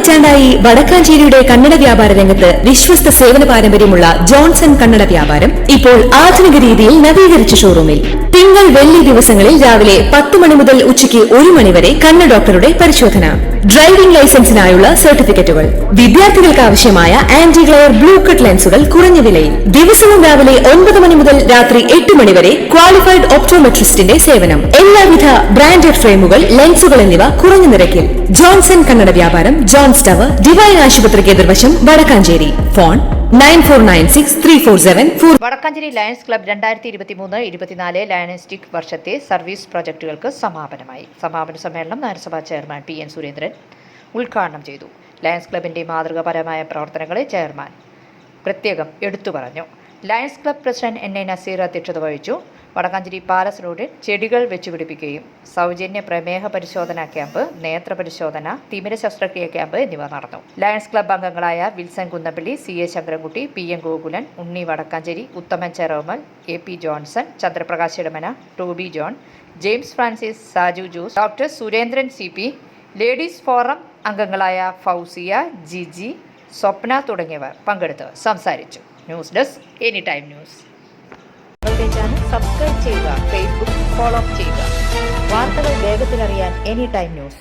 നൂറ്റാണ്ടായി വടക്കാഞ്ചേരിയുടെ കന്നഡ വ്യാപാര രംഗത്ത് വിശ്വസ്ത സേവന പാരമ്പര്യമുള്ള ജോൺസൺ കന്നഡ വ്യാപാരം ഇപ്പോൾ ആധുനിക രീതിയിൽ നവീകരിച്ച ഷോറൂമിൽ തിങ്കൾ വെള്ളി ദിവസങ്ങളിൽ രാവിലെ 10 മണി മുതൽ ഉച്ചയ്ക്ക് 1 മണി വരെ കണ്ണ് ഡോക്ടറുടെ പരിശോധന, ഡ്രൈവിംഗ് ലൈസൻസിനായുള്ള സർട്ടിഫിക്കറ്റുകൾ, വിദ്യാർത്ഥികൾക്ക് ആവശ്യമായ ആന്റി ഗ്ലെയർ ബ്ലൂ കട്ട് ലെൻസുകൾ കുറഞ്ഞ വിലയിൽ, ദിവസവും രാവിലെ 9 മണി മുതൽ രാത്രി 8 മണി വരെ ക്വാളിഫൈഡ് ഒപ്റ്റോമെട്രിസ്റ്റിന്റെ സേവനം, എല്ലാവിധ ബ്രാൻഡഡ് ഫ്രെയിമുകൾ, ലെൻസുകൾ എന്നിവ കുറഞ്ഞ നിരക്കിൽ. ജോൺസൺ കന്നഡ വ്യാപാരം, ജോൺസ് ടവർ, ഡിവൈൻ ആശുപത്രിക്ക് എതിർവശം, Vadakkanchery. Phone 94963474. Vadakkanchery Lions club 2023-24 ലയണിസ്റ്റിക് വർഷത്തെ സർവീസ് പ്രൊജക്ടുകൾക്ക് സമാപനമായി. സമാപന സമ്മേളനം നഗരസഭാ ചെയർമാൻ PN സുരേന്ദ്രൻ ഉദ്ഘാടനം ചെയ്തു. ലയൺസ് ക്ലബിന്റെ മാതൃകാപരമായ പ്രവർത്തനങ്ങളെ ചെയർമാൻ പ്രത്യേകം എടുത്തു പറഞ്ഞു. Lions club president NA Naseer അധ്യക്ഷത വഹിച്ചു. വടക്കാഞ്ചേരി പാലസ് റോഡിൽ ചെടികൾ വെച്ചുപിടിപ്പിക്കുകയും സൗജന്യ പ്രമേഹ പരിശോധനാ ക്യാമ്പ്, നേത്ര പരിശോധന, തിമിര ശസ്ത്രക്രിയ ക്യാമ്പ് എന്നിവ നടന്നു. ലയൺസ് ക്ലബ്ബ് അംഗങ്ങളായ Wilson Kunnappally, CA Sankarankutty, PM Gokulan, Unni Vadakkanchery, Uthaman Cheromal, AP Johnson, Chandraprakash Edamana, Toby John, James Francis, Saju Jose, doctor Surendran CP, ladies forum അംഗങ്ങളായ ഫൗസിയ, ജിജി, സ്വപ്ന തുടങ്ങിയവർ പങ്കെടുത്ത് സംസാരിച്ചു. News desk any time news. Channel subscribe ചെയ്യുക, ഫേസ്ബുക്ക് ഫോളോ ചെയ്യുക. വാർത്തകൾ വേഗത്തിലറിയാൻ എനി ടൈം ന്യൂസ്.